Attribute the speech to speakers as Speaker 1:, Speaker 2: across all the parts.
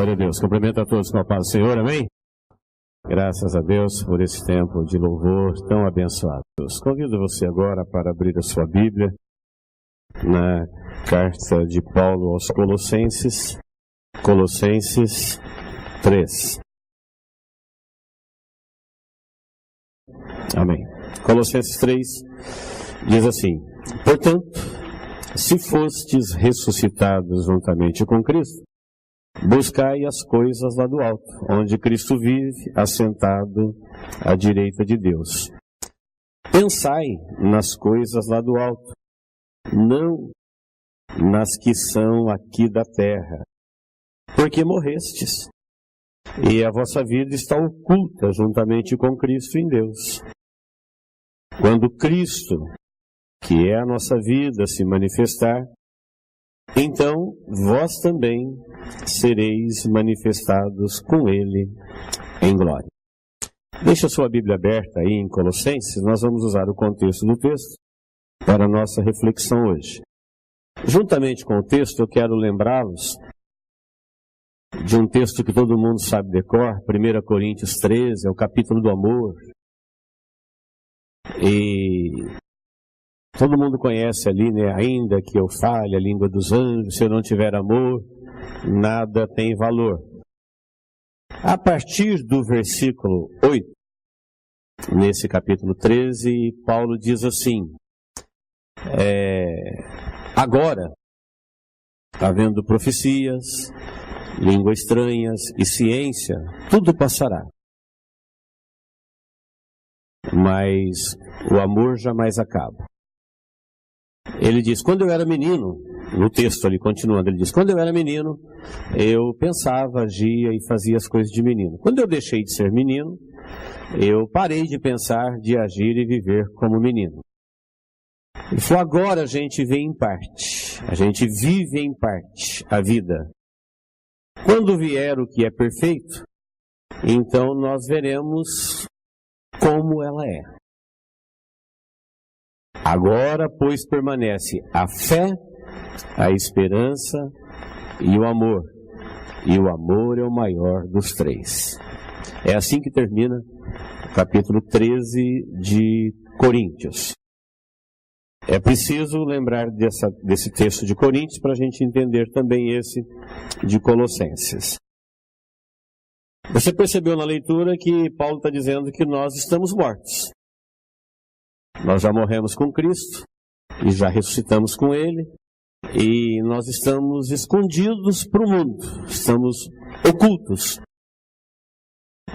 Speaker 1: Glória a Deus. Cumprimento a todos com a paz do Senhor, amém? Graças a Deus por esse tempo de louvor tão abençoado. Convido você agora para abrir a sua Bíblia na carta de Paulo aos Colossenses, Colossenses 3. Amém. Colossenses 3 diz assim: portanto, se fostes ressuscitados juntamente com Cristo, buscai as coisas lá do alto, onde Cristo vive, assentado à direita de Deus. Pensai nas coisas lá do alto, não nas que são aqui da terra, porque morrestes, e a vossa vida está oculta juntamente com Cristo em Deus. Quando Cristo, que é a nossa vida, se manifestar, então vós também sereis manifestados com Ele em glória. Deixa a sua Bíblia aberta aí em Colossenses, nós vamos usar o contexto do texto para a nossa reflexão hoje. Juntamente com o texto, eu quero lembrá-los de um texto que todo mundo sabe de cor, 1 Coríntios 13, é o capítulo do amor. E todo mundo conhece ali, né? Ainda que eu fale a língua dos anjos, se eu não tiver amor, nada tem valor. A partir do versículo 8, nesse capítulo 13, Paulo diz assim: agora, havendo profecias, línguas estranhas e ciência, tudo passará. Mas o amor jamais acaba. Ele diz, quando eu era menino, no texto ali continuando, ele diz, quando eu era menino, eu pensava, agia e fazia as coisas de menino. Quando eu deixei de ser menino, eu parei de pensar, de agir e viver como menino. Ele falou, agora a gente vê em parte, a gente vive em parte a vida. Quando vier o que é perfeito, então nós veremos como ela é. Agora, pois, permanece a fé, a esperança e o amor. E o amor é o maior dos três. É assim que termina o capítulo 13 de Coríntios. É preciso lembrar desse texto de Coríntios para a gente entender também esse de Colossenses. Você percebeu na leitura que Paulo está dizendo que nós estamos mortos. Nós já morremos com Cristo e já ressuscitamos com Ele e nós estamos escondidos para o mundo, estamos ocultos.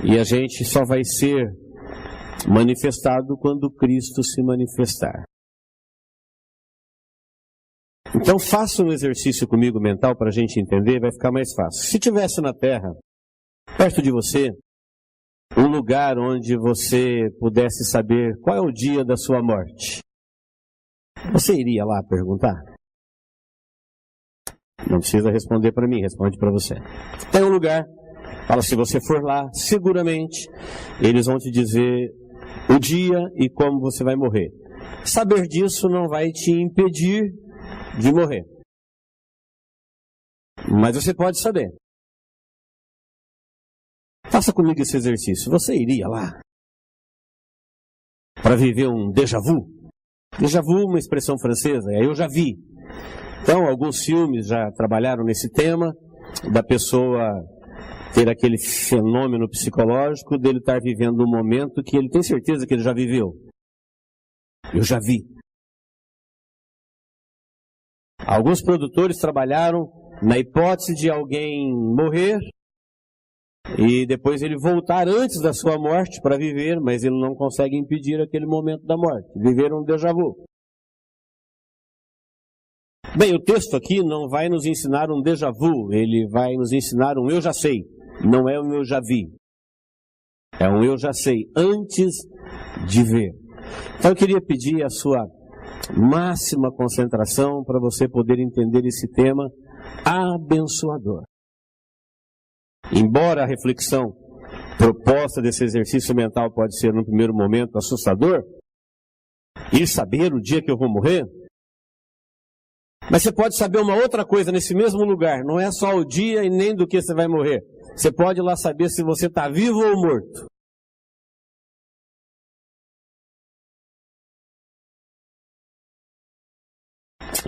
Speaker 1: E a gente só vai ser manifestado quando Cristo se manifestar. Então faça um exercício comigo mental para a gente entender, vai ficar mais fácil. Se tivesse na Terra, perto de você, um lugar onde você pudesse saber qual é o dia da sua morte, você iria lá perguntar? Não precisa responder para mim, responde para você. Tem um lugar, fala, se você for lá, seguramente eles vão te dizer o dia e como você vai morrer. Saber disso não vai te impedir de morrer. Mas você pode saber. Faça comigo esse exercício. Você iria lá para viver um déjà vu? Déjà vu, uma expressão francesa, eu já vi. Então, alguns filmes já trabalharam nesse tema, da pessoa ter aquele fenômeno psicológico dele estar vivendo um momento que ele tem certeza que ele já viveu. Eu já vi. Alguns produtores trabalharam na hipótese de alguém morrer e depois ele voltar antes da sua morte para viver, mas ele não consegue impedir aquele momento da morte. Viver um déjà vu. Bem, o texto aqui não vai nos ensinar um déjà vu, ele vai nos ensinar um eu já sei, não é um eu já vi. É um eu já sei, antes de ver. Então eu queria pedir a sua máxima concentração para você poder entender esse tema abençoador. Embora a reflexão proposta desse exercício mental pode ser, no primeiro momento, assustador, e saber o dia que eu vou morrer, Mas você pode saber uma outra coisa nesse mesmo lugar. Não é só o dia e nem do que você vai morrer. Você pode lá saber se você está vivo ou morto.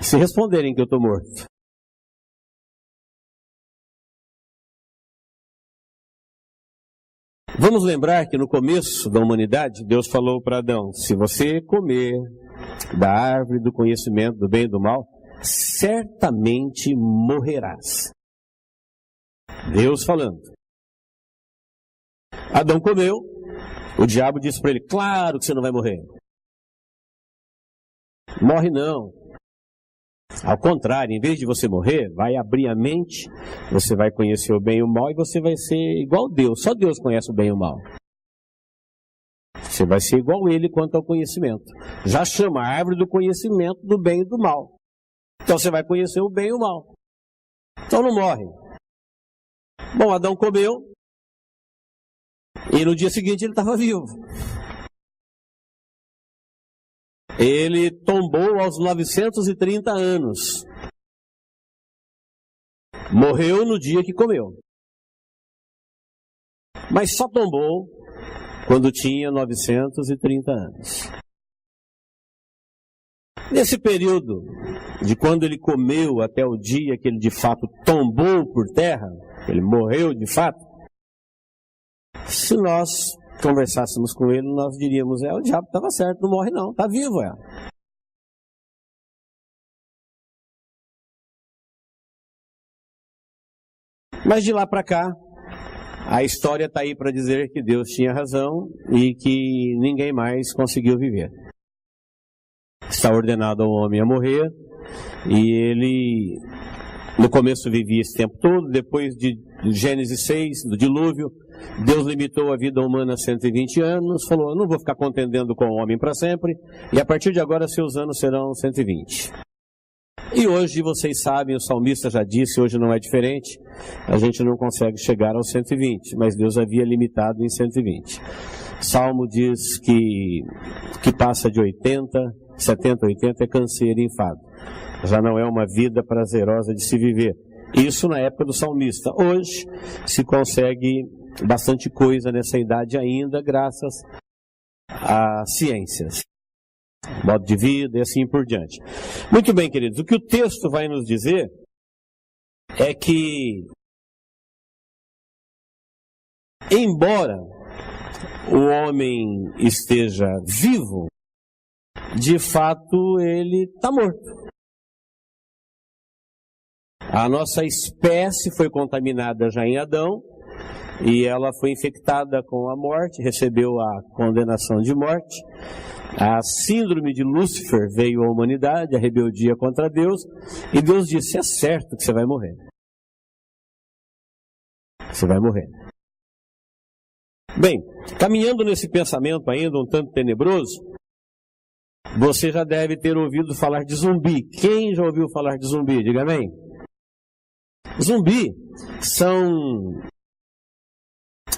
Speaker 1: Se responderem que eu estou morto. Vamos lembrar que no começo da humanidade, Deus falou para Adão: se você comer da árvore do conhecimento do bem e do mal, certamente morrerás. Deus falando. Adão comeu, o diabo disse para ele: claro que você não vai morrer. Morre não. Ao contrário, em vez de você morrer, vai abrir a mente, você vai conhecer o bem e o mal e você vai ser igual Deus. Só Deus conhece o bem e o mal. Você vai ser igual ele quanto ao conhecimento. Já chama a árvore do conhecimento do bem e do mal. Então você vai conhecer o bem e o mal. Então não morre. Bom, Adão comeu e no dia seguinte ele estava vivo. Ele tombou aos 930 anos. Morreu no dia que comeu. Mas só tombou quando tinha 930 anos. Nesse período, de quando ele comeu até o dia que ele de fato tombou por terra, ele morreu de fato, se nós conversássemos com ele, nós diríamos: o diabo estava certo, não morre não, está vivo, Mas de lá para cá, a história está aí para dizer que Deus tinha razão e que ninguém mais conseguiu viver. Está ordenado ao homem a morrer, e ele no começo vivia esse tempo todo. Depois de Gênesis 6, do dilúvio, Deus limitou a vida humana a 120 anos, falou: não vou ficar contendendo com o homem para sempre, e a partir de agora seus anos serão 120. E hoje, vocês sabem, o salmista já disse, hoje não é diferente, a gente não consegue chegar aos 120, mas Deus havia limitado em 120. Salmo diz que passa de 80, 70, 80 é canseiro e enfado. Já não é uma vida prazerosa de se viver. Isso na época do salmista. Hoje se consegue bastante coisa nessa idade ainda, graças às ciências, modo de vida e assim por diante. Muito bem, queridos, o que o texto vai nos dizer é que, embora o homem esteja vivo, de fato ele está morto. A nossa espécie foi contaminada já em Adão, e ela foi infectada com a morte, recebeu a condenação de morte. A síndrome de Lúcifer veio à humanidade, a rebeldia contra Deus, e Deus disse: é certo que você vai morrer. Você vai morrer. Bem, caminhando nesse pensamento ainda um tanto tenebroso, você já deve ter ouvido falar de zumbi. Quem já ouviu falar de zumbi? Diga amém. Zumbi são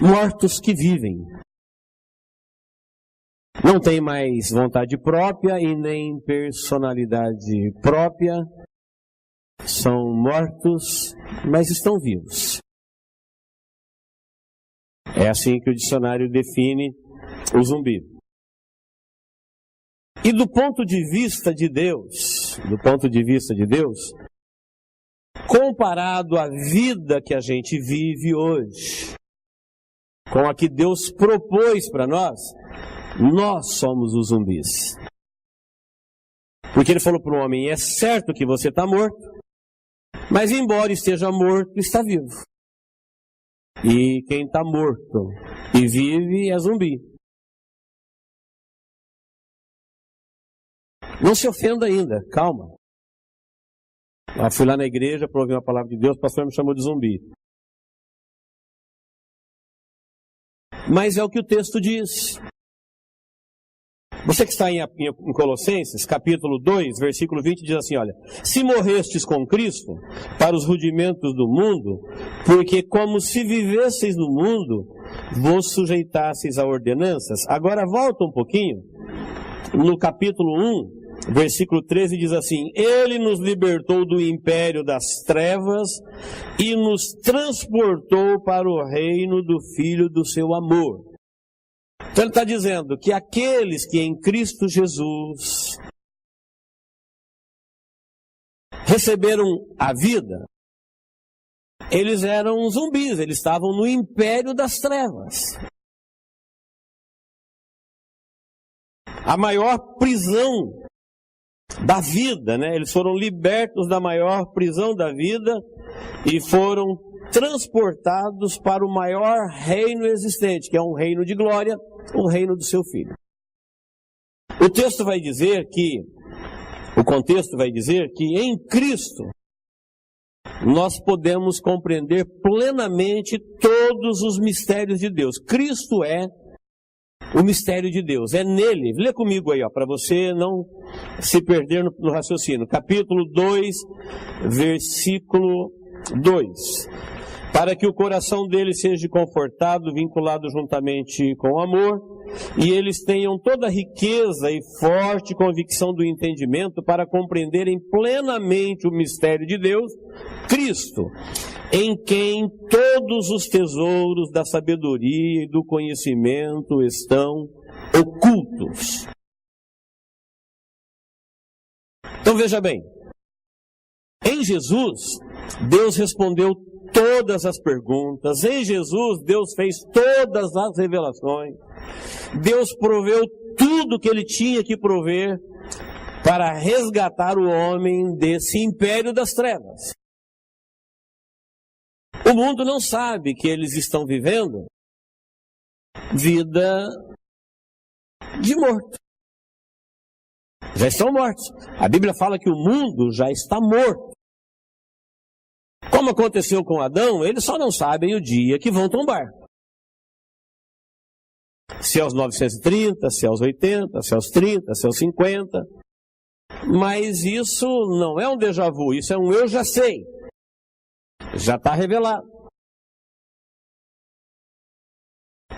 Speaker 1: mortos que vivem. Não tem mais vontade própria e nem personalidade própria. São mortos, mas estão vivos. É assim que o dicionário define o zumbi. E do ponto de vista de Deus, comparado à vida que a gente vive hoje, com a que Deus propôs para nós somos os zumbis. Porque ele falou para o homem: é certo que você está morto, mas embora esteja morto, está vivo. E quem está morto e vive é zumbi. Não se ofenda ainda, calma. Eu fui lá na igreja para ouvir uma palavra de Deus, o pastor me chamou de zumbi. Mas é o que o texto diz. Você que está em Colossenses, capítulo 2, versículo 20, diz assim: olha, se morrestes com Cristo para os rudimentos do mundo, porque como se vivesseis no mundo, vos sujeitasseis a ordenanças. Agora volta um pouquinho, no capítulo 1, versículo 13 diz assim: Ele nos libertou do império das trevas e nos transportou para o reino do Filho do seu amor. Então ele está dizendo que aqueles que em Cristo Jesus receberam a vida, eles eram zumbis, eles estavam no império das trevas. A maior prisão da vida, né? Eles foram libertos da maior prisão da vida e foram transportados para o maior reino existente, que é um reino de glória, o reino do seu Filho. O contexto vai dizer que em Cristo nós podemos compreender plenamente todos os mistérios de Deus. Cristo é o mistério de Deus, é nele. Lê comigo aí, para você não se perder no raciocínio. Capítulo 2, versículo 2. Para que o coração deles seja confortado, vinculado juntamente com o amor, e eles tenham toda a riqueza e forte convicção do entendimento para compreenderem plenamente o mistério de Deus, Cristo, em quem todos os tesouros da sabedoria e do conhecimento estão ocultos. Então veja bem, em Jesus, Deus respondeu todas as perguntas, em Jesus, Deus fez todas as revelações, Deus proveu tudo que Ele tinha que prover para resgatar o homem desse império das trevas. O mundo não sabe que eles estão vivendo vida de morto. Já estão mortos. A Bíblia fala que o mundo já está morto. Como aconteceu com Adão, eles só não sabem o dia que vão tombar. Se aos 930, se aos 80, se aos 30, se aos 50. Mas isso não é um déjà vu, isso é um eu já sei. Já está revelado.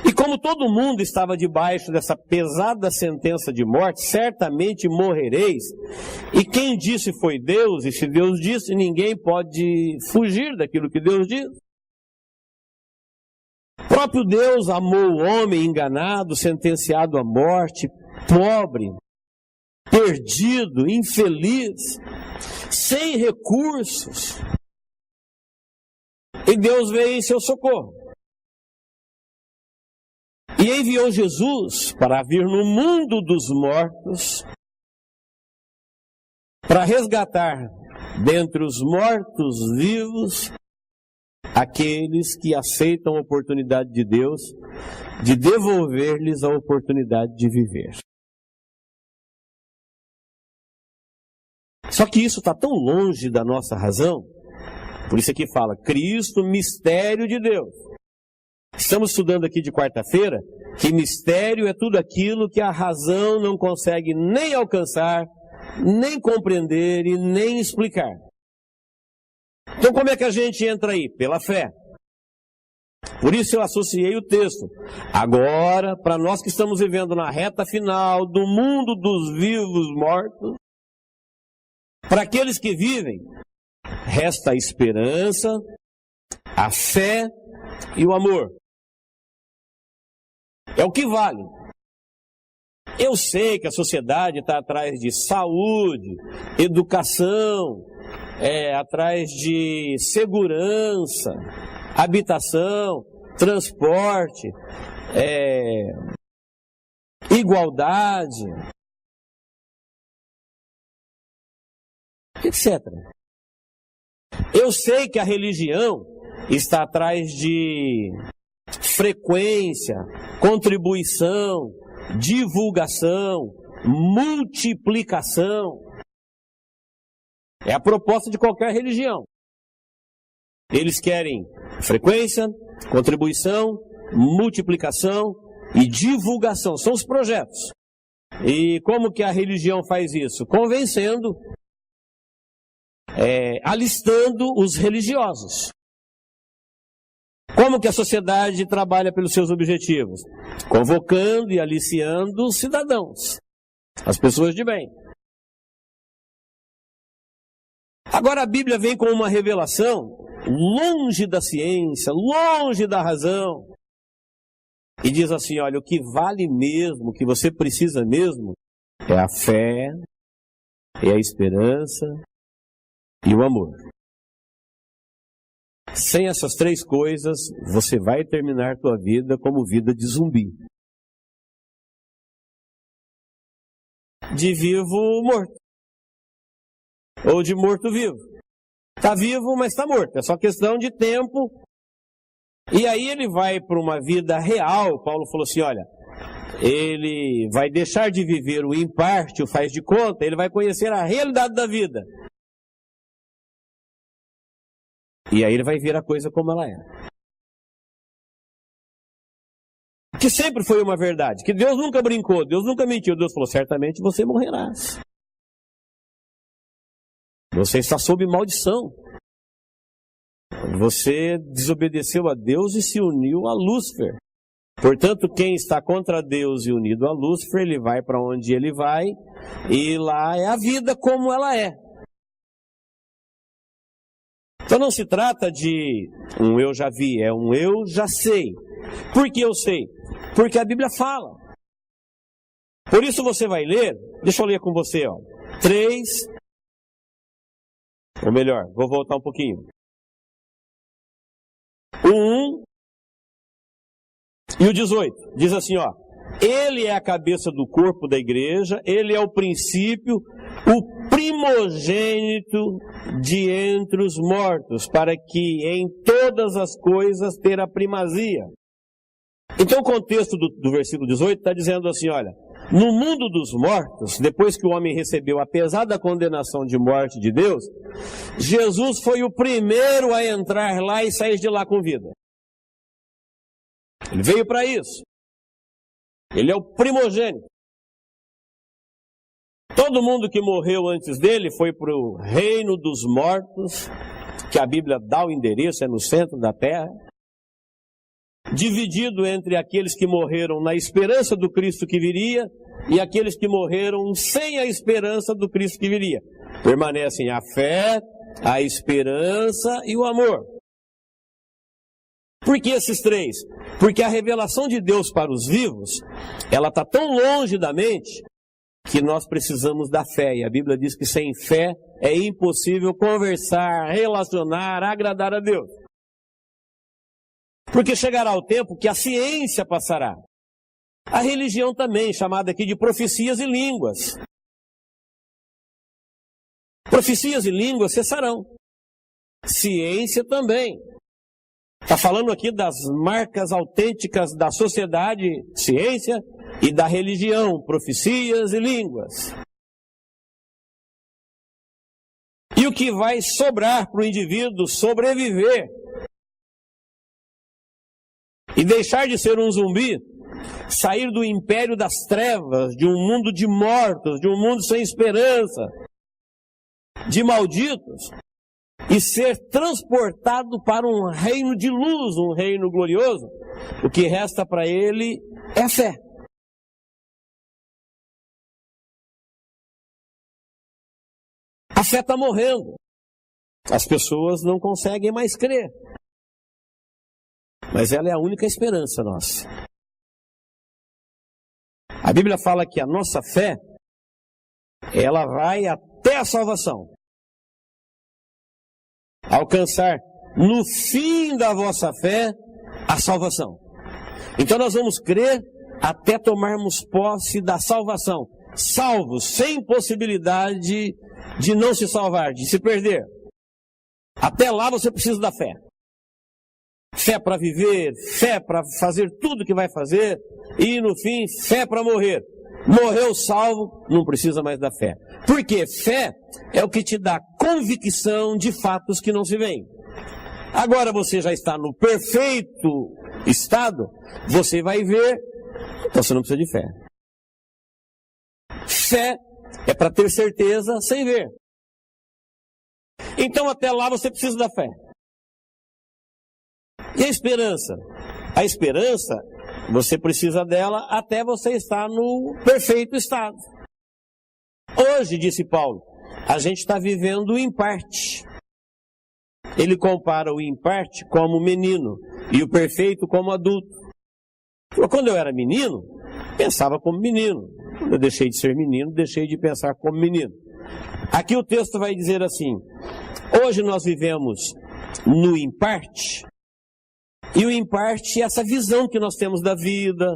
Speaker 1: E como todo mundo estava debaixo dessa pesada sentença de morte, certamente morrereis. E quem disse foi Deus, e se Deus disse, ninguém pode fugir daquilo que Deus diz. O próprio Deus amou o homem enganado, sentenciado à morte, pobre, perdido, infeliz, sem recursos. E Deus veio em seu socorro. E enviou Jesus para vir no mundo dos mortos, para resgatar dentre os mortos vivos aqueles que aceitam a oportunidade de Deus de devolver-lhes a oportunidade de viver. Só que isso está tão longe da nossa razão. Por isso aqui fala, Cristo, mistério de Deus. Estamos estudando aqui de quarta-feira que mistério é tudo aquilo que a razão não consegue nem alcançar, nem compreender e nem explicar. Então como é que a gente entra aí? Pela fé. Por isso eu associei o texto. Agora, para nós que estamos vivendo na reta final do mundo dos vivos mortos, para aqueles que vivem, resta a esperança, a fé e o amor. É o que vale. Eu sei que a sociedade está atrás de saúde, educação, atrás de segurança, habitação, transporte, igualdade, etc. Eu sei que a religião está atrás de frequência, contribuição, divulgação, multiplicação. É a proposta de qualquer religião. Eles querem frequência, contribuição, multiplicação e divulgação. São os projetos. E como que a religião faz isso? Convencendo, alistando os religiosos. Como que a sociedade trabalha pelos seus objetivos? Convocando e aliciando os cidadãos, as pessoas de bem. Agora a Bíblia vem com uma revelação longe da ciência, longe da razão. E diz assim, olha, o que vale mesmo, o que você precisa mesmo, é a fé, é a esperança e o amor. Sem essas três coisas, você vai terminar tua vida como vida de zumbi. De vivo morto. Ou de morto vivo. Está vivo, mas está morto. É só questão de tempo. E aí ele vai para uma vida real. Paulo falou assim, olha, ele vai deixar de viver o em parte, o faz de conta, ele vai conhecer a realidade da vida. E aí ele vai ver a coisa como ela é. Que sempre foi uma verdade, que Deus nunca brincou, Deus nunca mentiu. Deus falou, certamente você morrerá. Você está sob maldição. Você desobedeceu a Deus e se uniu a Lúcifer. Portanto, quem está contra Deus e unido a Lúcifer, ele vai para onde ele vai, e lá é a vida como ela é. Então não se trata de um eu já vi, é um eu já sei. Por que eu sei? Porque a Bíblia fala. Por isso você vai ler, deixa eu ler com você, ó, 3, ou melhor, vou voltar um pouquinho. 1 e o 18, diz assim, ó, ele é a cabeça do corpo da igreja, ele é o princípio, o primogênito de entre os mortos, para que em todas as coisas ter a primazia. Então o contexto do versículo 18 está dizendo assim, olha, no mundo dos mortos, depois que o homem recebeu a pesada condenação de morte de Deus, Jesus foi o primeiro a entrar lá e sair de lá com vida. Ele veio para isso. Ele é o primogênito. Todo mundo que morreu antes dele foi para o reino dos mortos, que a Bíblia dá o endereço, é no centro da terra, dividido entre aqueles que morreram na esperança do Cristo que viria e aqueles que morreram sem a esperança do Cristo que viria. Permanecem a fé, a esperança e o amor. Por que esses três? Porque a revelação de Deus para os vivos, ela está tão longe da mente que nós precisamos da fé. E a Bíblia diz que sem fé é impossível conversar, relacionar, agradar a Deus. Porque chegará o tempo que a ciência passará. A religião também, chamada aqui de profecias e línguas. Profecias e línguas cessarão. Ciência também. Está falando aqui das marcas autênticas da sociedade, ciência, e da religião, profecias e línguas. E o que vai sobrar para o indivíduo sobreviver e deixar de ser um zumbi, sair do império das trevas, de um mundo de mortos, de um mundo sem esperança, de malditos, e ser transportado para um reino de luz, um reino glorioso, o que resta para ele é a fé. A fé está morrendo. As pessoas não conseguem mais crer. Mas ela é a única esperança nossa. A Bíblia fala que a nossa fé, ela vai até a salvação. Alcançar no fim da vossa fé a salvação. Então nós vamos crer até tomarmos posse da salvação. Salvos, sem possibilidade de não se salvar, de se perder. Até lá você precisa da fé. Fé para viver, fé para fazer tudo que vai fazer, e no fim, fé para morrer. Morreu salvo, não precisa mais da fé. Porque fé é o que te dá convicção de fatos que não se veem. Agora você já está no perfeito estado, você vai ver, então você não precisa de fé. Fé é para ter certeza sem ver. Então até lá você precisa da fé. E a esperança? A esperança, você precisa dela até você estar no perfeito estado. Hoje, disse Paulo, a gente está vivendo em parte. Ele compara o em parte como menino e o perfeito como adulto. Quando eu era menino, pensava como menino. Quando eu deixei de ser menino, deixei de pensar como menino. Aqui o texto vai dizer assim: hoje nós vivemos no em parte, e o em parte é essa visão que nós temos da vida,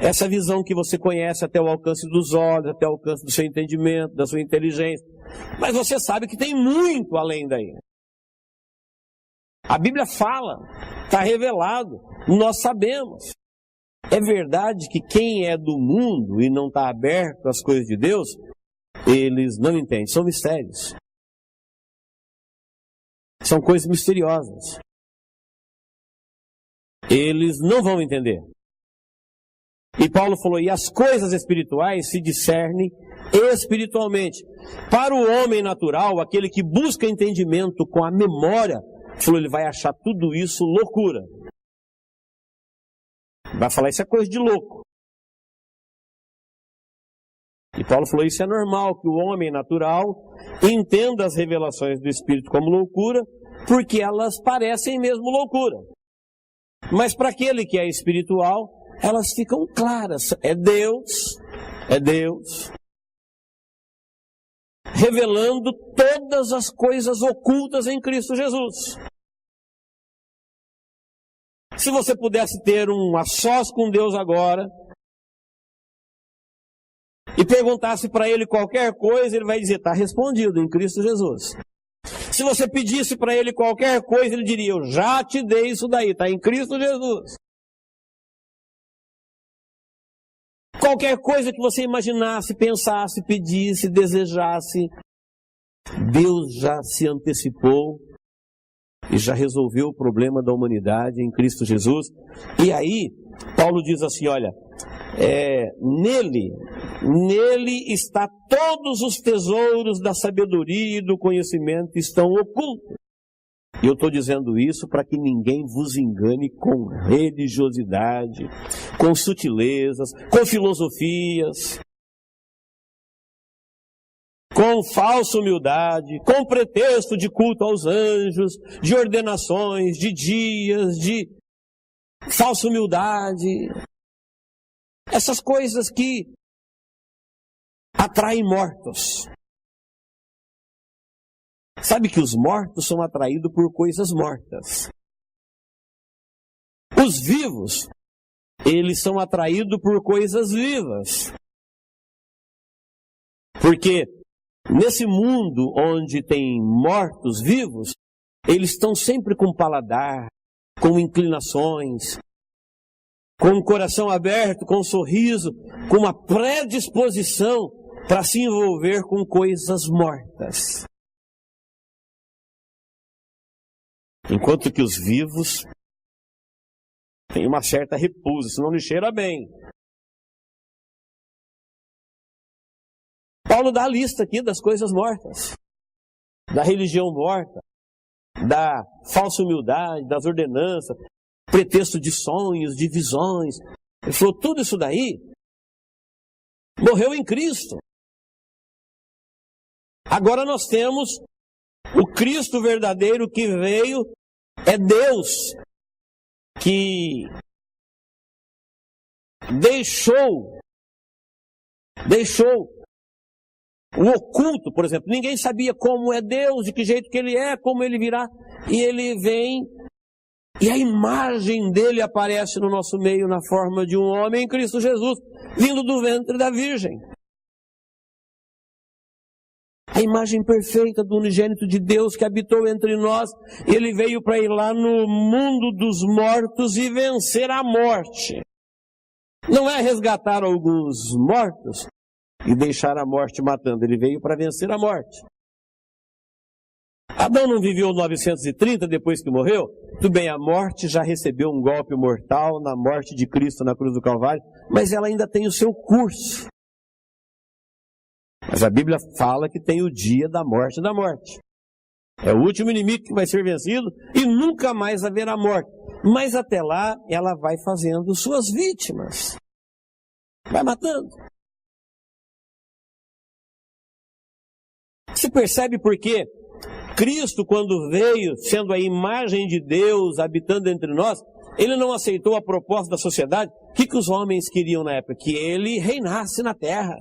Speaker 1: essa visão que você conhece até o alcance dos olhos, até o alcance do seu entendimento, da sua inteligência. Mas você sabe que tem muito além daí. A Bíblia fala, está revelado, nós sabemos. É verdade que quem é do mundo e não está aberto às coisas de Deus, eles não entendem, são mistérios. São coisas misteriosas. Eles não vão entender. E Paulo falou, e as coisas espirituais se discernem espiritualmente. Para o homem natural, aquele que busca entendimento com a memória, falou, ele vai achar tudo isso loucura. Vai falar, isso é coisa de louco. E Paulo falou, isso é normal, que o homem natural entenda as revelações do Espírito como loucura, porque elas parecem mesmo loucura. Mas para aquele que é espiritual, elas ficam claras. É Deus revelando todas as coisas ocultas em Cristo Jesus. Se você pudesse ter um a sós com Deus agora, e perguntasse para Ele qualquer coisa, Ele vai dizer, está respondido em Cristo Jesus. Se você pedisse para Ele qualquer coisa, Ele diria, eu já te dei isso daí, está em Cristo Jesus. Qualquer coisa que você imaginasse, pensasse, pedisse, desejasse, Deus já se antecipou e já resolveu o problema da humanidade em Cristo Jesus. E aí, Paulo diz assim, olha, nele está todos os tesouros da sabedoria e do conhecimento estão ocultos. E eu estou dizendo isso para que ninguém vos engane com religiosidade, com sutilezas, com filosofias, com falsa humildade, com pretexto de culto aos anjos, de ordenações, de dias, de falsa humildade. Essas coisas que atraem mortos. Sabe que os mortos são atraídos por coisas mortas. Os vivos, eles são atraídos por coisas vivas. Porque nesse mundo onde tem mortos vivos, eles estão sempre com paladar, com inclinações, com o coração aberto, com um sorriso, com uma predisposição para se envolver com coisas mortas. Enquanto que os vivos têm uma certa repulsa, senão não cheira bem. Paulo dá a lista aqui das coisas mortas, da religião morta, da falsa humildade, das ordenanças, pretexto de sonhos, de visões. Ele falou, tudo isso daí morreu em Cristo. Agora nós temos o Cristo verdadeiro que veio, é Deus que deixou o oculto, por exemplo. Ninguém sabia como é Deus, de que jeito que Ele é, como Ele virá. E Ele vem, e a imagem dEle aparece no nosso meio na forma de um homem em Cristo Jesus, vindo do ventre da Virgem. A imagem perfeita do unigênito de Deus que habitou entre nós, Ele veio para ir lá no mundo dos mortos e vencer a morte. Não é resgatar alguns mortos e deixar a morte matando. Ele veio para vencer a morte. Adão não viveu 930 depois que morreu? Tudo bem, a morte já recebeu um golpe mortal na morte de Cristo na cruz do Calvário, mas ela ainda tem o seu curso. Mas a Bíblia fala que tem o dia da morte da morte. É o último inimigo que vai ser vencido e nunca mais haverá morte. Mas até lá, ela vai fazendo suas vítimas. Vai matando. Você percebe por quê? Cristo, quando veio, sendo a imagem de Deus habitando entre nós, ele não aceitou a proposta da sociedade. O que os homens queriam na época? Que ele reinasse na terra.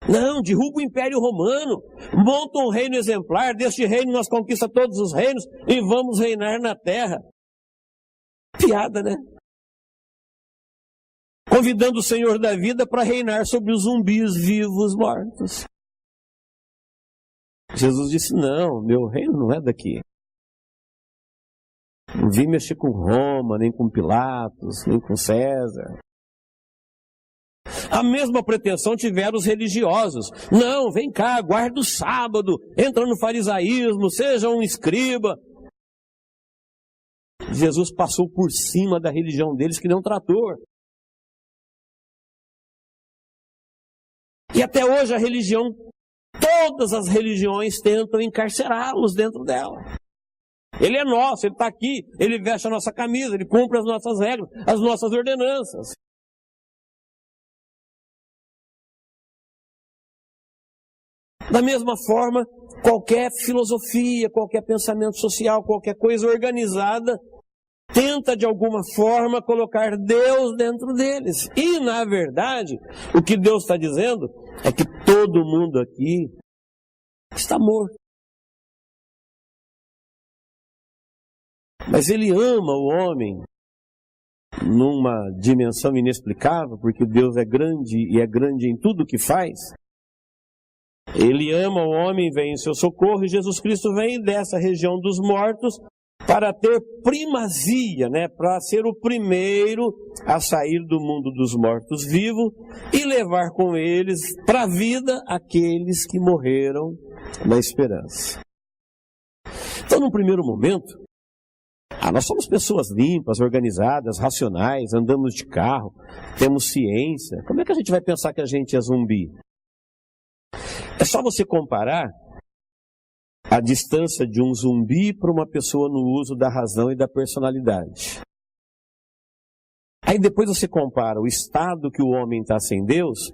Speaker 1: Não, derruba o Império Romano, monta um reino exemplar, deste reino nós conquistamos todos os reinos e vamos reinar na terra. Piada, né? Convidando o Senhor da vida para reinar sobre os zumbis vivos mortos. Jesus disse, não, meu reino não é daqui. Não vim mexer com Roma, nem com Pilatos, nem com César. A mesma pretensão tiveram os religiosos. Não, vem cá, guarda o sábado, entra no farisaísmo, seja um escriba. Jesus passou por cima da religião deles que nem um trator. E até hoje a religião, todas as religiões tentam encarcerá-los dentro dela. Ele é nosso, ele está aqui, ele veste a nossa camisa, ele cumpre as nossas regras, as nossas ordenanças. Da mesma forma, qualquer filosofia, qualquer pensamento social, qualquer coisa organizada, tenta de alguma forma colocar Deus dentro deles. E, na verdade, o que Deus está dizendo é que todo mundo aqui está morto. Mas Ele ama o homem numa dimensão inexplicável, porque Deus é grande e é grande em tudo o que faz. Ele ama o homem, vem em seu socorro, e Jesus Cristo vem dessa região dos mortos para ter primazia, para ser o primeiro a sair do mundo dos mortos vivos e levar com eles para a vida aqueles que morreram na esperança. Então, num primeiro momento, nós somos pessoas limpas, organizadas, racionais, andamos de carro, temos ciência. Como é que a gente vai pensar que a gente é zumbi? É só você comparar a distância de um zumbi para uma pessoa no uso da razão e da personalidade. Aí depois você compara o estado que o homem está sem Deus,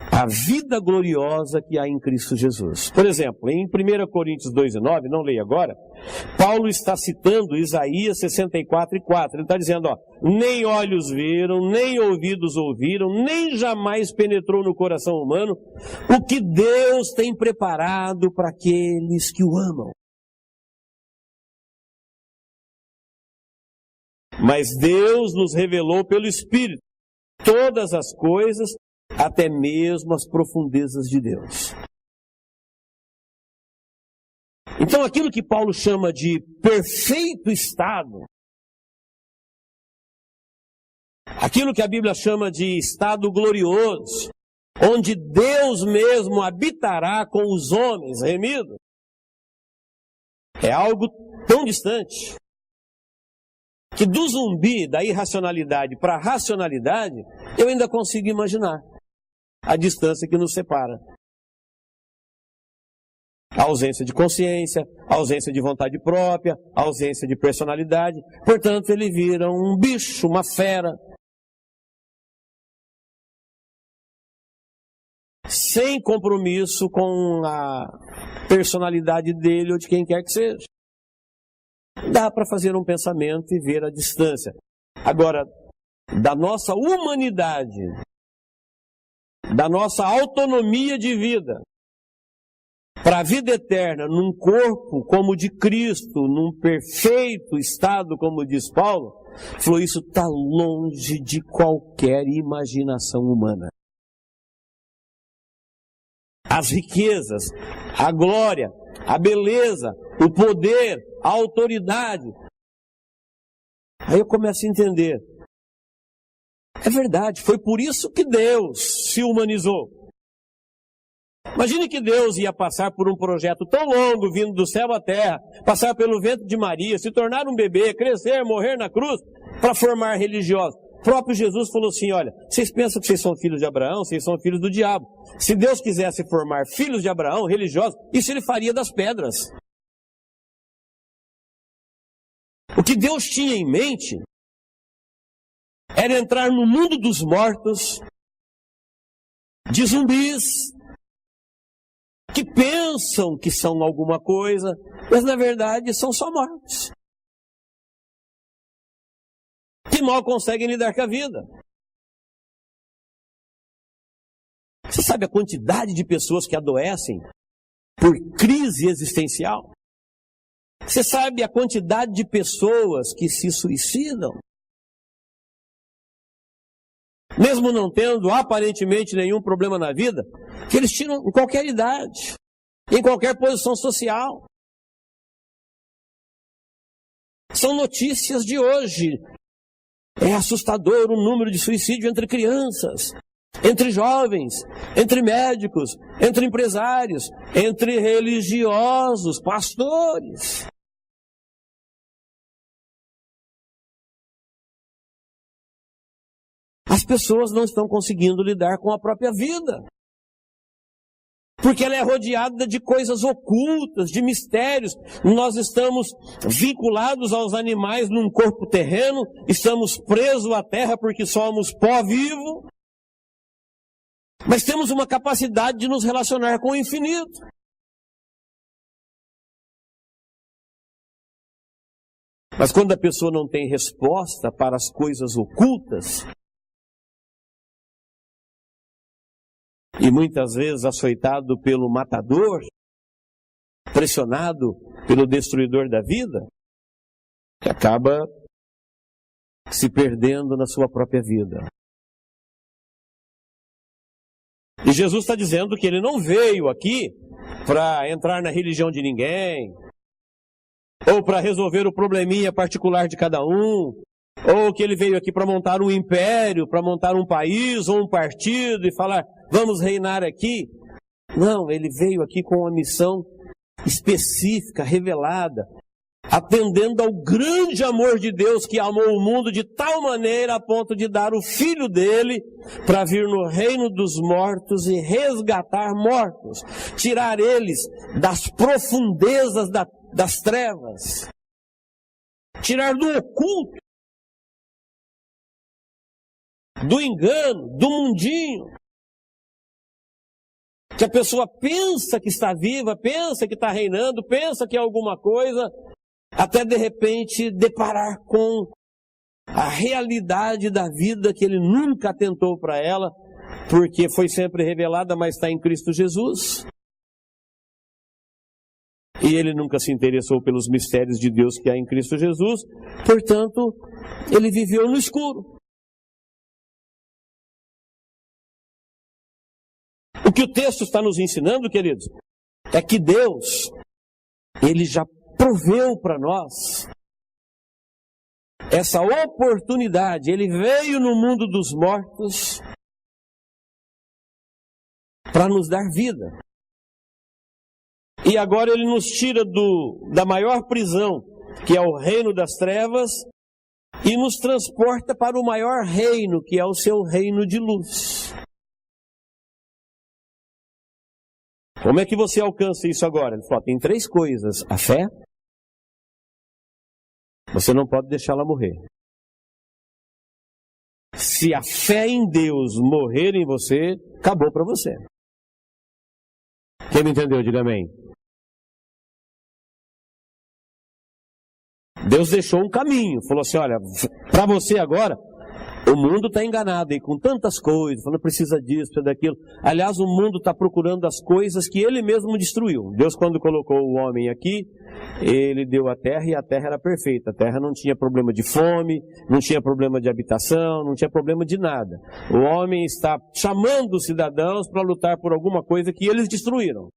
Speaker 1: a vida gloriosa que há em Cristo Jesus. Por exemplo, em 1 Coríntios 2:9, não leio agora, Paulo está citando Isaías 64:4. Ele está dizendo, nem olhos viram, nem ouvidos ouviram, nem jamais penetrou no coração humano o que Deus tem preparado para aqueles que o amam. Mas Deus nos revelou pelo Espírito todas as coisas, até mesmo as profundezas de Deus. Então, aquilo que Paulo chama de perfeito estado, aquilo que a Bíblia chama de estado glorioso, onde Deus mesmo habitará com os homens remidos, é algo tão distante, que do zumbi, da irracionalidade para a racionalidade, eu ainda consigo imaginar a distância que nos separa. A ausência de consciência, a ausência de vontade própria, a ausência de personalidade. Portanto, ele vira um bicho, uma fera. Sem compromisso com a personalidade dele ou de quem quer que seja. Dá para fazer um pensamento e ver a distância. Agora, da nossa humanidade, da nossa autonomia de vida, para a vida eterna, num corpo como o de Cristo, num perfeito estado, como diz Paulo, falou, isso está longe de qualquer imaginação humana. As riquezas, a glória, a beleza, o poder, a autoridade. Aí eu começo a entender. É verdade, foi por isso que Deus se humanizou. Imagine que Deus ia passar por um projeto tão longo, vindo do céu à terra, passar pelo ventre de Maria, se tornar um bebê, crescer, morrer na cruz, para formar religiosos. O próprio Jesus falou assim, olha, vocês pensam que vocês são filhos de Abraão, vocês são filhos do diabo. Se Deus quisesse formar filhos de Abraão, religiosos, isso ele faria das pedras. O que Deus tinha em mente era entrar no mundo dos mortos, de zumbis, que pensam que são alguma coisa, mas na verdade são só mortos, que mal conseguem lidar com a vida. Você sabe a quantidade de pessoas que adoecem por crise existencial? Você sabe a quantidade de pessoas que se suicidam? Mesmo não tendo aparentemente nenhum problema na vida, que eles tiram em qualquer idade, em qualquer posição social. São notícias de hoje. É assustador o número de suicídio entre crianças, entre jovens, entre médicos, entre empresários, entre religiosos, pastores. As pessoas não estão conseguindo lidar com a própria vida, porque ela é rodeada de coisas ocultas, de mistérios. Nós estamos vinculados aos animais num corpo terreno, estamos presos à terra porque somos pó vivo, mas temos uma capacidade de nos relacionar com o infinito. Mas quando a pessoa não tem resposta para as coisas ocultas, e muitas vezes açoitado pelo matador, pressionado pelo destruidor da vida, que acaba se perdendo na sua própria vida. E Jesus está dizendo que ele não veio aqui para entrar na religião de ninguém, ou para resolver o probleminha particular de cada um, ou que ele veio aqui para montar um império, para montar um país ou um partido e falar, vamos reinar aqui. Não, ele veio aqui com uma missão específica, revelada, atendendo ao grande amor de Deus que amou o mundo de tal maneira a ponto de dar o Filho dele para vir no reino dos mortos e resgatar mortos, tirar eles das profundezas das trevas, tirar do oculto, do engano, do mundinho, que a pessoa pensa que está viva, pensa que está reinando, pensa que é alguma coisa, até de repente deparar com a realidade da vida que ele nunca atentou para ela, porque foi sempre revelada, mas está em Cristo Jesus. E ele nunca se interessou pelos mistérios de Deus que há em Cristo Jesus, portanto, ele viveu no escuro. O que o texto está nos ensinando, queridos, é que Deus, ele já proveu para nós essa oportunidade. Ele veio no mundo dos mortos para nos dar vida. E agora ele nos tira da maior prisão, que é o reino das trevas, e nos transporta para o maior reino, que é o seu reino de luz. Como é que você alcança isso agora? Ele falou, tem 3 coisas. A fé, você não pode deixá-la morrer. Se a fé em Deus morrer em você, acabou para você. Quem me entendeu, diga amém. Deus deixou um caminho, falou assim, olha, para você agora, o mundo está enganado aí com tantas coisas, falando precisa disso, precisa daquilo. Aliás, o mundo está procurando as coisas que ele mesmo destruiu. Deus, quando colocou o homem aqui, ele deu a terra e a terra era perfeita. A terra não tinha problema de fome, não tinha problema de habitação, não tinha problema de nada. O homem está chamando os cidadãos para lutar por alguma coisa que eles destruíram.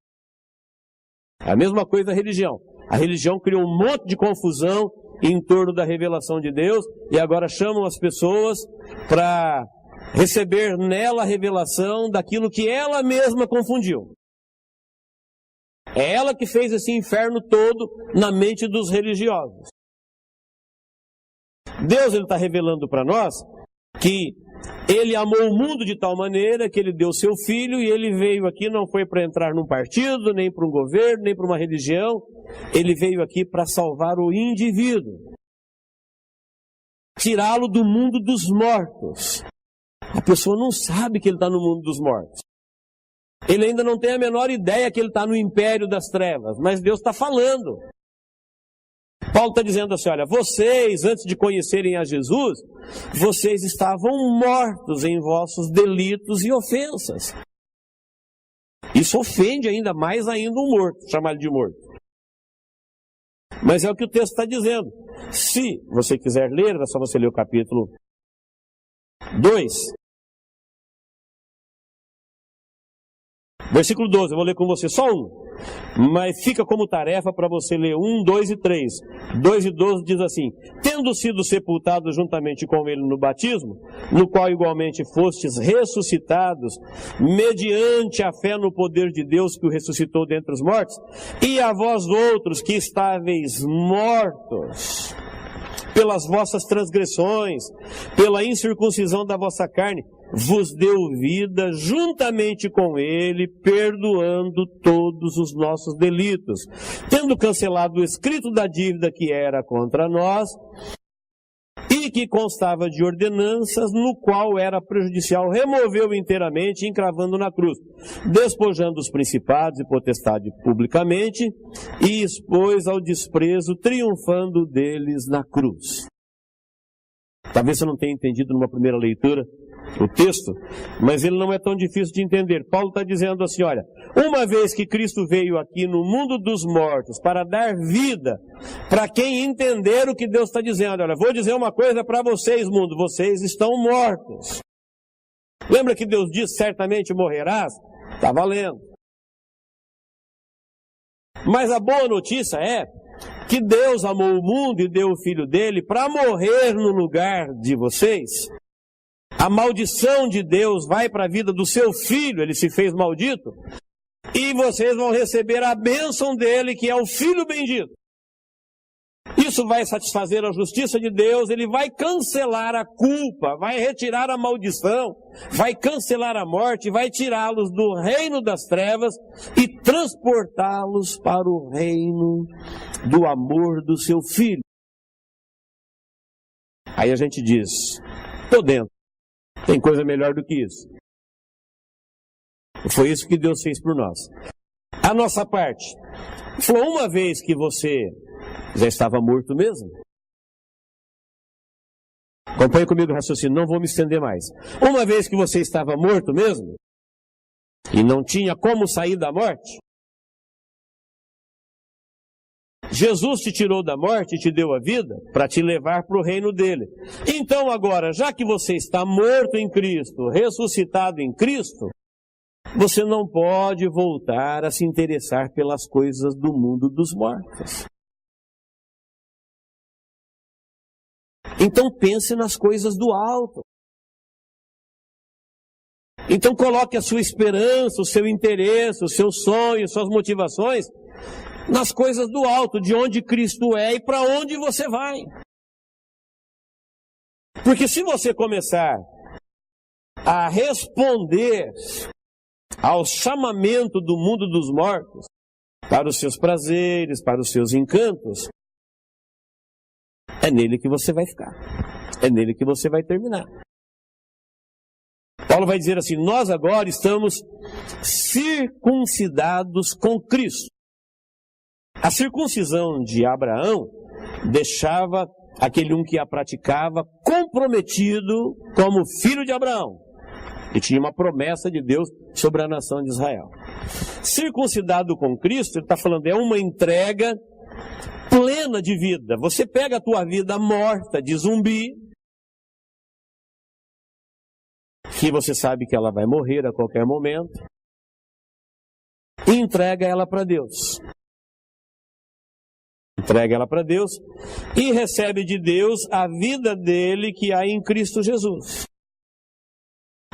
Speaker 1: A mesma coisa a religião. A religião criou um monte de confusão em torno da revelação de Deus, e agora chamam as pessoas para receber nela a revelação daquilo que ela mesma confundiu. É ela que fez esse inferno todo na mente dos religiosos. Deus está revelando para nós que ele amou o mundo de tal maneira que ele deu seu filho, e ele veio aqui, não foi para entrar num partido, nem para um governo, nem para uma religião. Ele veio aqui para salvar o indivíduo, tirá-lo do mundo dos mortos. A pessoa não sabe que ele está no mundo dos mortos. Ele ainda não tem a menor ideia que ele está no império das trevas, mas Deus está falando. Paulo está dizendo assim, olha, vocês, antes de conhecerem a Jesus, vocês estavam mortos em vossos delitos e ofensas. Isso ofende ainda mais ainda um morto, chamar ele de morto. Mas é o que o texto está dizendo. Se você quiser ler, é só você ler o capítulo 2. Versículo 12, eu vou ler com você só um. Mas fica como tarefa para você ler 1, 2 e 3. 2 e 12 diz assim: tendo sido sepultados juntamente com ele no batismo, no qual igualmente fostes ressuscitados, mediante a fé no poder de Deus que o ressuscitou dentre os mortos, e a vós outros que estáveis mortos pelas vossas transgressões, pela incircuncisão da vossa carne, vos deu vida juntamente com ele, perdoando todos os nossos delitos, tendo cancelado o escrito da dívida que era contra nós e que constava de ordenanças, no qual era prejudicial, removeu inteiramente, encravando na cruz, despojando os principados e potestades publicamente, e expôs ao desprezo, triunfando deles na cruz. Talvez você não tenha entendido numa primeira leitura o texto, mas ele não é tão difícil de entender. Paulo está dizendo assim, olha, uma vez que Cristo veio aqui no mundo dos mortos para dar vida para quem entender o que Deus está dizendo, olha, vou dizer uma coisa para vocês, mundo, vocês estão mortos. Lembra que Deus disse, certamente morrerás? Está valendo. Mas a boa notícia é que Deus amou o mundo e deu o Filho dele para morrer no lugar de vocês. A maldição de Deus vai para a vida do seu filho, ele se fez maldito, e vocês vão receber a bênção dele, que é o Filho bendito. Isso vai satisfazer a justiça de Deus, ele vai cancelar a culpa, vai retirar a maldição, vai cancelar a morte, vai tirá-los do reino das trevas e transportá-los para o reino do amor do seu Filho. Aí a gente diz, estou dentro. Tem coisa melhor do que isso. Foi isso que Deus fez por nós. A nossa parte. Falou, uma vez que você já estava morto mesmo. Acompanhe comigo o raciocínio, não vou me estender mais. Uma vez que você estava morto mesmo, e não tinha como sair da morte, Jesus te tirou da morte e te deu a vida para te levar para o reino dele. Então agora, já que você está morto em Cristo, ressuscitado em Cristo, você não pode voltar a se interessar pelas coisas do mundo dos mortos. Então pense nas coisas do alto. Então coloque a sua esperança, o seu interesse, os seus sonhos, suas motivações nas coisas do alto, de onde Cristo é e para onde você vai. Porque se você começar a responder ao chamamento do mundo dos mortos, para os seus prazeres, para os seus encantos, é nele que você vai ficar. É nele que você vai terminar. Paulo vai dizer assim, nós agora estamos circuncidados com Cristo. A circuncisão de Abraão deixava aquele um que a praticava comprometido como filho de Abraão. E tinha uma promessa de Deus sobre a nação de Israel. Circuncidado com Cristo, ele está falando, é uma entrega plena de vida. Você pega a tua vida morta de zumbi, que você sabe que ela vai morrer a qualquer momento, e entrega ela para Deus. Entrega ela para Deus e recebe de Deus a vida dele que há em Cristo Jesus.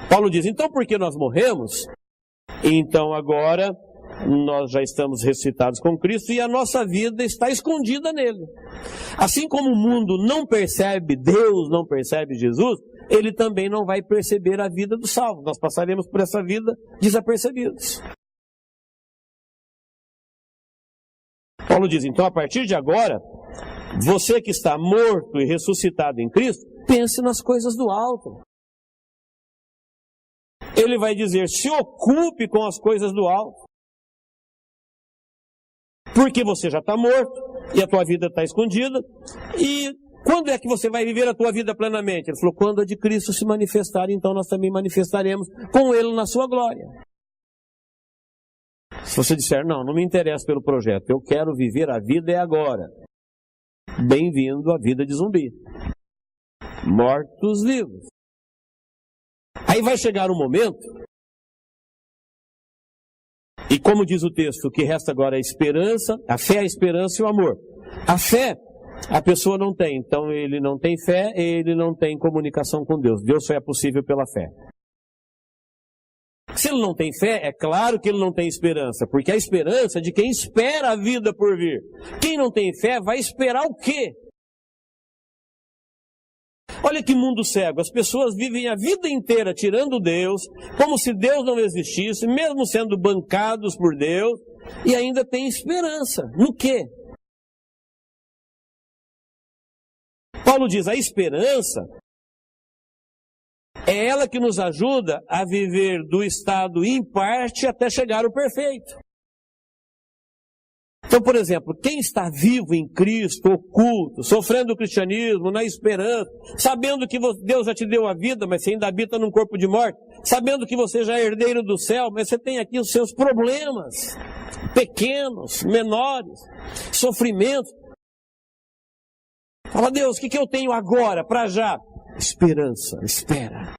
Speaker 1: Paulo diz, então por que nós morremos? Então agora nós já estamos ressuscitados com Cristo e a nossa vida está escondida nele. Assim como o mundo não percebe Deus, não percebe Jesus, ele também não vai perceber a vida do salvo. Nós passaremos por essa vida desapercebidos. Paulo diz, então a partir de agora, você que está morto e ressuscitado em Cristo, pense nas coisas do alto. ele vai dizer, se ocupe com as coisas do alto. Porque você já está morto, e a tua vida está escondida, e quando é que você vai viver a tua vida plenamente? Ele falou, quando a de Cristo se manifestar, então nós também manifestaremos com Ele na sua glória. Se você disser, não me interessa pelo projeto, eu quero viver a vida é agora. Bem-vindo à vida de zumbi. Mortos-vivos. Aí vai chegar um momento, e como diz o texto, o que resta agora é a esperança, a fé, a esperança e o amor. A fé, a pessoa não tem, então ele não tem fé, ele não tem comunicação com Deus. Deus só é possível pela fé. Se ele não tem fé, é claro que ele não tem esperança, porque a esperança é de quem espera a vida por vir. Quem não tem fé vai esperar o quê? Olha que mundo cego, as pessoas vivem a vida inteira tirando Deus, como se Deus não existisse, mesmo sendo bancados por Deus, e ainda tem esperança. No quê? Paulo diz, a esperança é ela que nos ajuda a viver do estado em parte até chegar ao perfeito. Então, por exemplo, quem está vivo em Cristo, oculto, sofrendo o cristianismo, na esperança, sabendo que Deus já te deu a vida, mas você ainda habita num corpo de morte, sabendo que você já é herdeiro do céu, mas você tem aqui os seus problemas, pequenos, menores, sofrimentos. Fala, Deus, o que eu tenho agora, para já? Esperança, espera.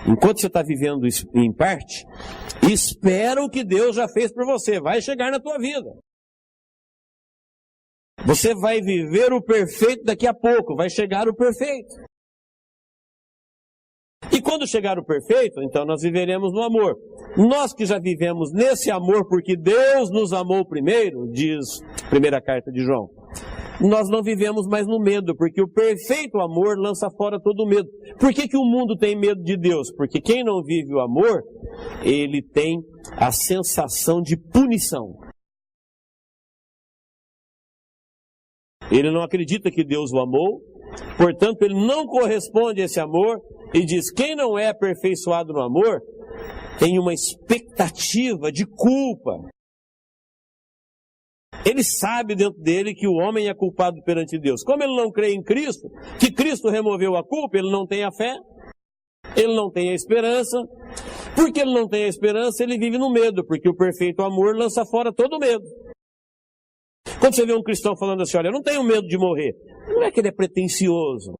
Speaker 1: Enquanto você está vivendo em parte, espera o que Deus já fez por você. Vai chegar na tua vida. Você vai viver o perfeito daqui a pouco. Vai chegar o perfeito. E quando chegar o perfeito, então nós viveremos no amor. Nós que já vivemos nesse amor porque Deus nos amou primeiro, diz a primeira carta de João, nós não vivemos mais no medo, porque o perfeito amor lança fora todo o medo. Por que o mundo tem medo de Deus? Porque quem não vive o amor, ele tem a sensação de punição. Ele não acredita que Deus o amou, portanto ele não corresponde a esse amor, e diz, quem não é aperfeiçoado no amor, tem uma expectativa de culpa. Ele sabe dentro dele que o homem é culpado perante Deus. Como ele não crê em Cristo, que Cristo removeu a culpa, ele não tem a fé, ele não tem a esperança. Porque ele não tem a esperança, ele vive no medo, porque o perfeito amor lança fora todo o medo. Quando você vê um cristão falando assim, olha, eu não tenho medo de morrer, não é que ele é pretensioso,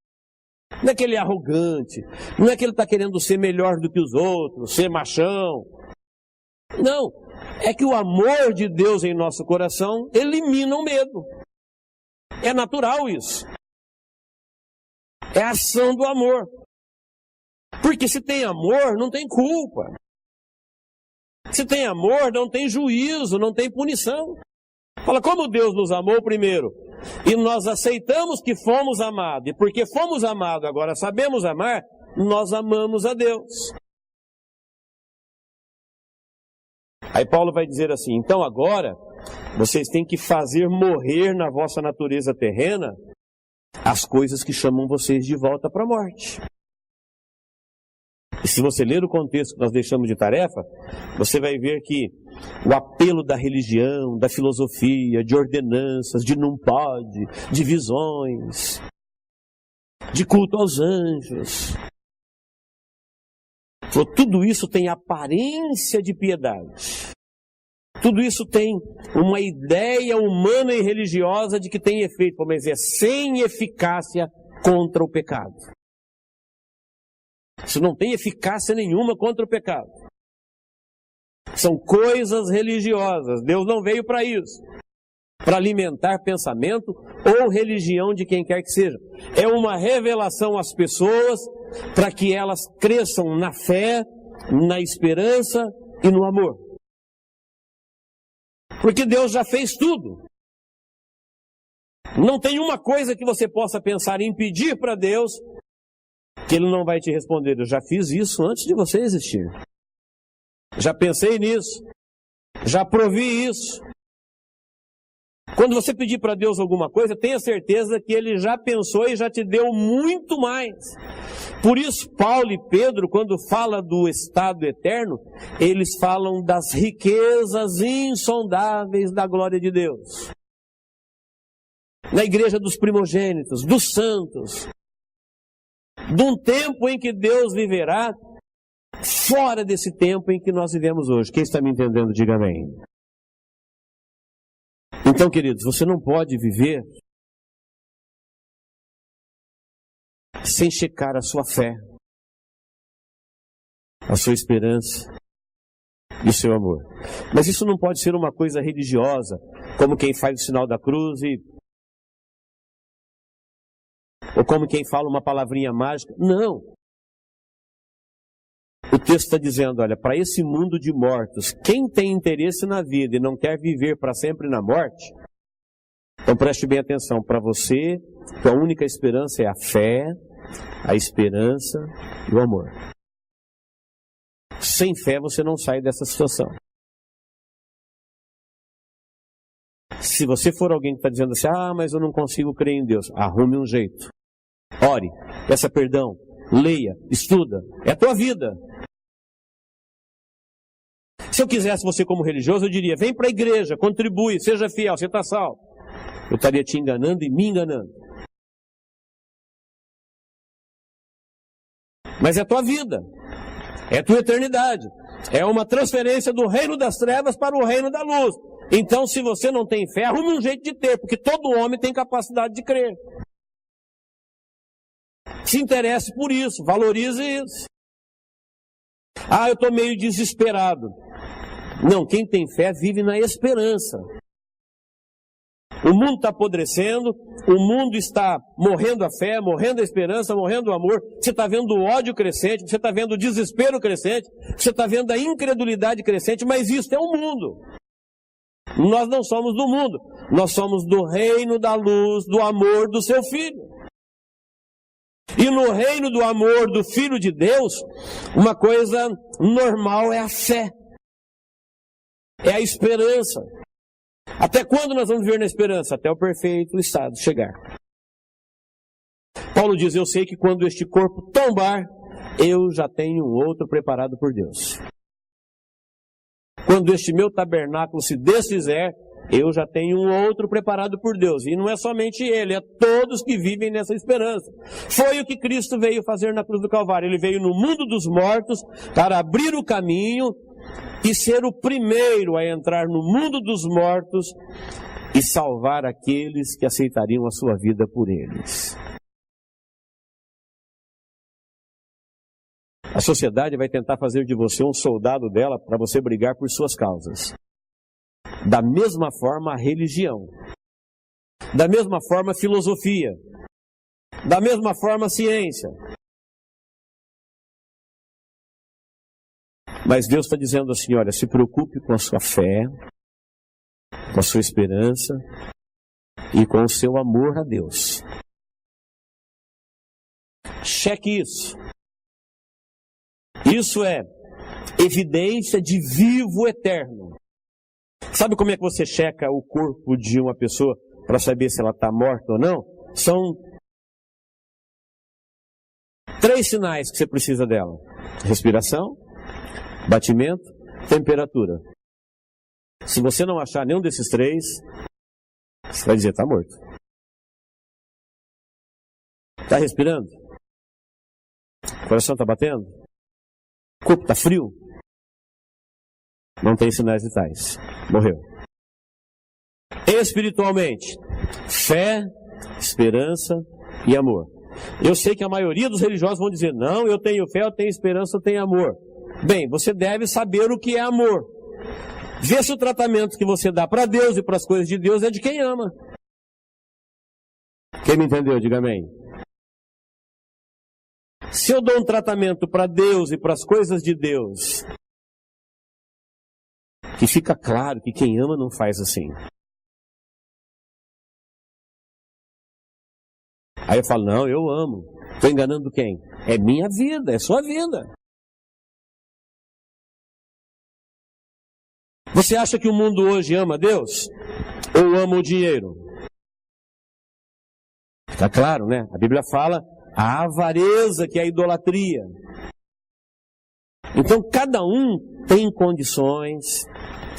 Speaker 1: não é que ele é arrogante, não é que ele está querendo ser melhor do que os outros, ser machão. Não, é que o amor de Deus em nosso coração elimina o medo. É natural isso. É a ação do amor. Porque se tem amor, não tem culpa. Se tem amor, não tem juízo, não tem punição. Fala, como Deus nos amou primeiro, e nós aceitamos que fomos amados, e porque fomos amados, agora sabemos amar, nós amamos a Deus. Aí Paulo vai dizer assim, então agora, vocês têm que fazer morrer na vossa natureza terrena as coisas que chamam vocês de volta para a morte. E se você ler o contexto que nós deixamos de tarefa, você vai ver que o apelo da religião, da filosofia, de ordenanças, de não pode, de visões, de culto aos anjos, tudo isso tem aparência de piedade. Tudo isso tem uma ideia humana e religiosa de que tem efeito, mas é sem eficácia contra o pecado. Isso não tem eficácia nenhuma contra o pecado. São coisas religiosas. Deus não veio para isso, para alimentar pensamento ou religião de quem quer que seja. É uma revelação às pessoas para que elas cresçam na fé, na esperança e no amor. Porque Deus já fez tudo. Não tem uma coisa que você possa pensar em pedir para Deus que Ele não vai te responder. Eu já fiz isso antes de você existir. Já pensei nisso. Já provi isso. Quando você pedir para Deus alguma coisa, tenha certeza que Ele já pensou e já te deu muito mais. Por isso, Paulo e Pedro, quando falam do estado eterno, eles falam das riquezas insondáveis da glória de Deus. Na igreja dos primogênitos, dos santos, de um tempo em que Deus viverá fora desse tempo em que nós vivemos hoje. Quem está me entendendo, diga amém. Então, queridos, você não pode viver sem checar a sua fé, a sua esperança e o seu amor. Mas isso não pode ser uma coisa religiosa, como quem faz o sinal da cruz ou como quem fala uma palavrinha mágica. Não. O texto está dizendo, olha, para esse mundo de mortos, quem tem interesse na vida e não quer viver para sempre na morte, então preste bem atenção, para você, a única esperança é a fé, a esperança e o amor. Sem fé você não sai dessa situação. Se você for alguém que está dizendo assim, mas eu não consigo crer em Deus, arrume um jeito. Ore, peça perdão, leia, estuda, é a tua vida. Se eu quisesse você como religioso, eu diria, vem para a igreja, contribui, seja fiel, você está salvo. Eu estaria te enganando e me enganando. Mas é a tua vida, é a tua eternidade, é uma transferência do reino das trevas para o reino da luz. Então, se você não tem fé, arrume um jeito de ter, porque todo homem tem capacidade de crer. Se interesse por isso, valorize isso. Eu estou meio desesperado. Não, quem tem fé vive na esperança. O mundo está apodrecendo, o mundo está morrendo a fé, morrendo a esperança, morrendo o amor. Você está vendo o ódio crescente, você está vendo o desespero crescente, você está vendo a incredulidade crescente, mas isso é o mundo. Nós não somos do mundo, nós somos do reino da luz, do amor do seu Filho. E no reino do amor do Filho de Deus, uma coisa normal é a fé, é a esperança. Até quando nós vamos viver na esperança? Até o perfeito estado chegar. Paulo diz, eu sei que quando este corpo tombar, eu já tenho um outro preparado por Deus. Quando este meu tabernáculo se desfizer, eu já tenho um outro preparado por Deus. E não é somente ele, é todos que vivem nessa esperança. Foi o que Cristo veio fazer na cruz do Calvário. Ele veio no mundo dos mortos para abrir o caminho e ser o primeiro a entrar no mundo dos mortos e salvar aqueles que aceitariam a sua vida por eles. A sociedade vai tentar fazer de você um soldado dela para você brigar por suas causas. Da mesma forma a religião, da mesma forma a filosofia, da mesma forma a ciência. Mas Deus está dizendo assim, olha, se preocupe com a sua fé, com a sua esperança e com o seu amor a Deus. Cheque isso. Isso é evidência de vivo eterno. Sabe como é que você checa o corpo de uma pessoa para saber se ela está morta ou não? São 3 sinais que você precisa dela. Respiração, batimento, temperatura. Se você não achar nenhum desses 3, você vai dizer, está morto. Está respirando? O coração está batendo? O corpo está frio? Não tem sinais vitais. Morreu. Espiritualmente, fé, esperança e amor. Eu sei que a maioria dos religiosos vão dizer, não, eu tenho fé, eu tenho esperança, eu tenho amor. Bem, você deve saber o que é amor. Vê se o tratamento que você dá para Deus e para as coisas de Deus é de quem ama. Quem me entendeu, diga amém. Se eu dou um tratamento para Deus e para as coisas de Deus, que fica claro que quem ama não faz assim. Aí eu falo, não, eu amo. Estou enganando quem? É minha vida, é sua vida. Você acha que o mundo hoje ama Deus? ou ama o dinheiro? Fica claro, né? A Bíblia fala a avareza, que é a idolatria. Então, cada um tem condições.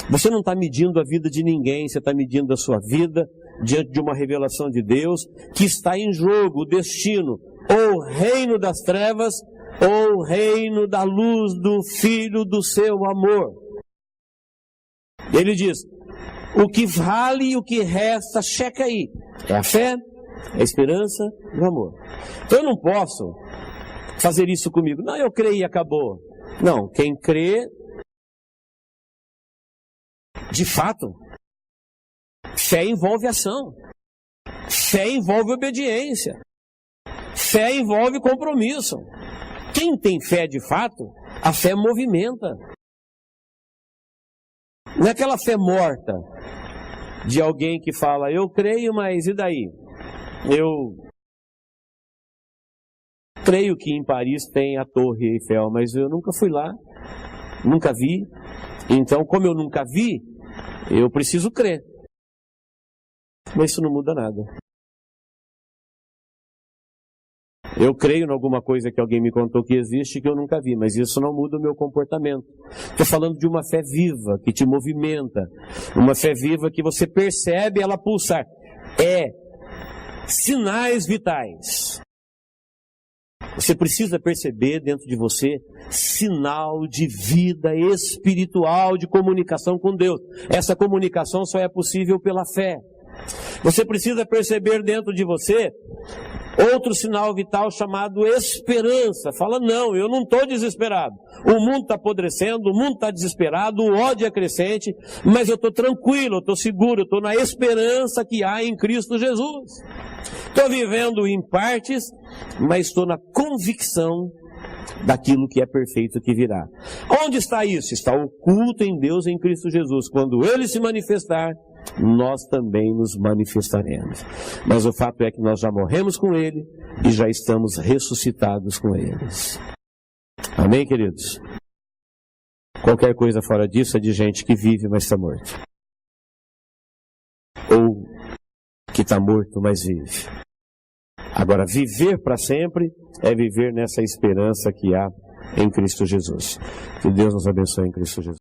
Speaker 1: Você não está medindo a vida de ninguém, você está medindo a sua vida diante de uma revelação de Deus que está em jogo, o destino, ou o reino das trevas, ou o reino da luz do Filho do seu amor. Ele diz, o que vale e o que resta, checa aí. É a fé, é a esperança e o amor. Então eu não posso fazer isso comigo. Não, eu creio e acabou. Não, quem crê, de fato, fé envolve ação. Fé envolve obediência. Fé envolve compromisso. Quem tem fé de fato, a fé movimenta. Não é aquela fé morta de alguém que fala, eu creio, mas e daí? Eu creio que em Paris tem a Torre Eiffel, mas eu nunca fui lá, nunca vi. Então, como eu nunca vi, eu preciso crer. Mas isso não muda nada. Eu creio em alguma coisa que alguém me contou que existe que eu nunca vi, mas isso não muda o meu comportamento. Estou falando de uma fé viva, que te movimenta. Uma fé viva que você percebe ela pulsar. É sinais vitais. Você precisa perceber dentro de você sinal de vida espiritual, de comunicação com Deus. Essa comunicação só é possível pela fé. Você precisa perceber dentro de você outro sinal vital chamado esperança. Fala, não, eu não estou desesperado. O mundo está apodrecendo, o mundo está desesperado, o ódio é crescente, mas eu estou tranquilo, eu estou seguro, eu estou na esperança que há em Cristo Jesus. Estou vivendo em partes, mas estou na convicção daquilo que é perfeito que virá. Onde está isso? Está oculto em Deus em Cristo Jesus. Quando Ele se manifestar, nós também nos manifestaremos. Mas o fato é que nós já morremos com Ele e já estamos ressuscitados com eles. Amém, queridos? Qualquer coisa fora disso é de gente que vive, mas está morto. Ou que está morto, mas vive. Agora, viver para sempre é viver nessa esperança que há em Cristo Jesus. Que Deus nos abençoe em Cristo Jesus.